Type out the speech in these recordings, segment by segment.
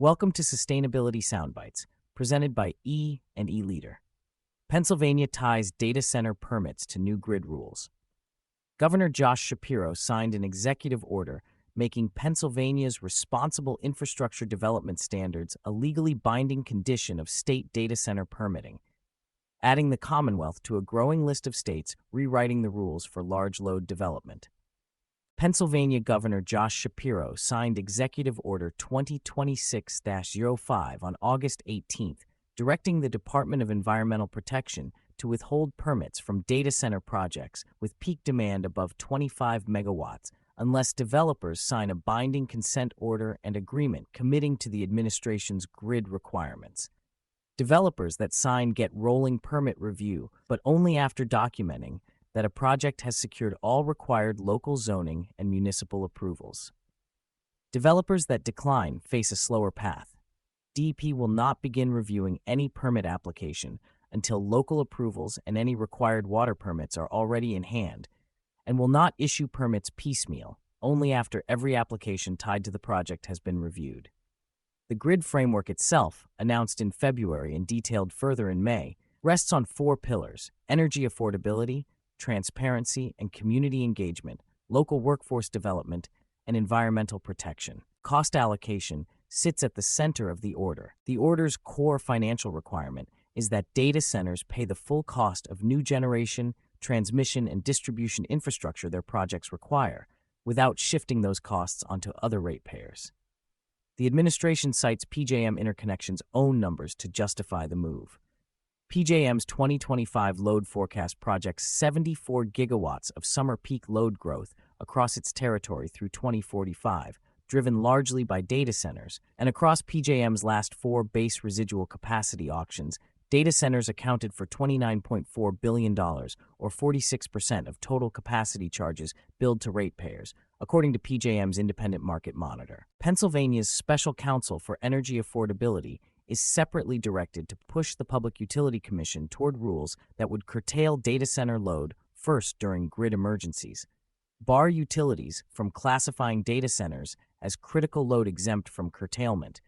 Welcome to Sustainability Soundbites, presented by E&E Leader. Pennsylvania ties data center permits to new grid rules. Governor Josh Shapiro signed an executive order making Pennsylvania's responsible infrastructure development standards a legally binding condition of state data center permitting, adding the Commonwealth to a growing list of states rewriting the rules for large load development. Pennsylvania Governor Josh Shapiro signed Executive Order 2026-05 on August 18th, directing the Department of Environmental Protection to withhold permits from data center projects with peak demand above 25 megawatts unless developers sign a binding consent order and agreement committing to the administration's grid requirements. Developers that sign get rolling permit review, but only after documenting that a project has secured all required local zoning and municipal approvals. Developers that decline face a slower path. DEP will not begin reviewing any permit application until local approvals and any required water permits are already in hand, and will not issue permits piecemeal, only after every application tied to the project has been reviewed. The grid framework itself, announced in February and detailed further in May, rests on four pillars: energy affordability, transparency and community engagement, local workforce development, and environmental protection. Cost allocation sits at the center of the order. The order's core financial requirement is that data centers pay the full cost of new generation, transmission, and distribution infrastructure their projects require, without shifting those costs onto other ratepayers. The administration cites PJM Interconnection's own numbers to justify the move. PJM's 2025 load forecast projects 74 gigawatts of summer peak load growth across its territory through 2045, driven largely by data centers, and across PJM's last four base residual capacity auctions, data centers accounted for $29.4 billion, or 46% of total capacity charges billed to ratepayers, according to PJM's independent market monitor. Pennsylvania's Special Counsel for Energy Affordability is separately directed to push the Public Utility Commission toward rules that would curtail data center load first during grid emergencies, bar utilities from classifying data centers as critical load exempt from curtailment,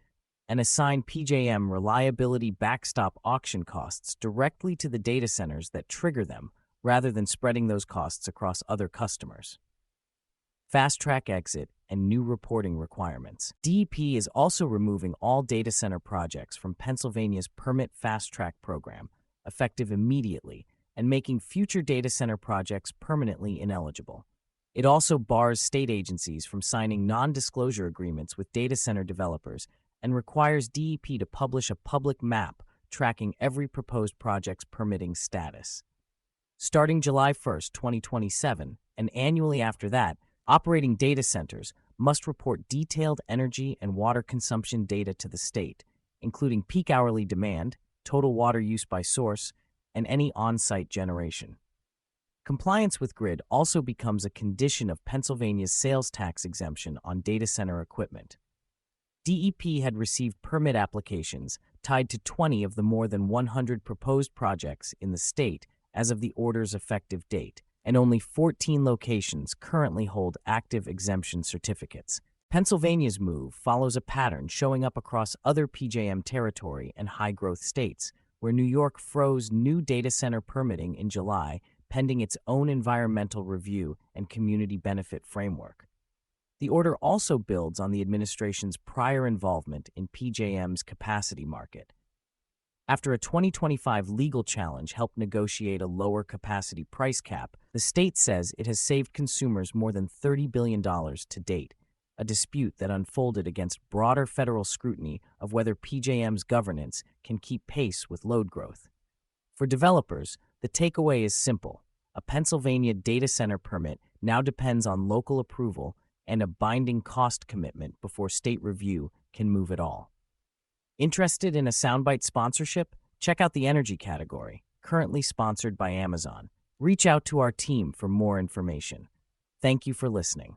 and assign PJM reliability backstop auction costs directly to the data centers that trigger them, rather than spreading those costs across other customers. Fast-track exit and new reporting requirements. DEP is also removing all data center projects from Pennsylvania's Permit Fast-Track program, effective immediately, and making future data center projects permanently ineligible. It also bars state agencies from signing non-disclosure agreements with data center developers and requires DEP to publish a public map tracking every proposed project's permitting status. Starting July 1, 2027, and annually after that, operating data centers must report detailed energy and water consumption data to the state, including peak hourly demand, total water use by source, and any on-site generation. Compliance with grid also becomes a condition of Pennsylvania's sales tax exemption on data center equipment. DEP had received permit applications tied to 20 of the more than 100 proposed projects in the state as of the order's effective date, and only 14 locations currently hold active exemption certificates. Pennsylvania's move follows a pattern showing up across other PJM territory and high-growth states, where New York froze new data center permitting in July pending its own environmental review and community benefit framework. The order also builds on the administration's prior involvement in PJM's capacity market. After a 2025 legal challenge helped negotiate a lower capacity price cap, the state says it has saved consumers more than $30 billion to date, a dispute that unfolded against broader federal scrutiny of whether PJM's governance can keep pace with load growth. For developers, the takeaway is simple. A Pennsylvania data center permit now depends on local approval and a binding cost commitment before state review can move at all. Interested in a Soundbite sponsorship? Check out the energy category, currently sponsored by Amazon. Reach out to our team for more information. Thank you for listening.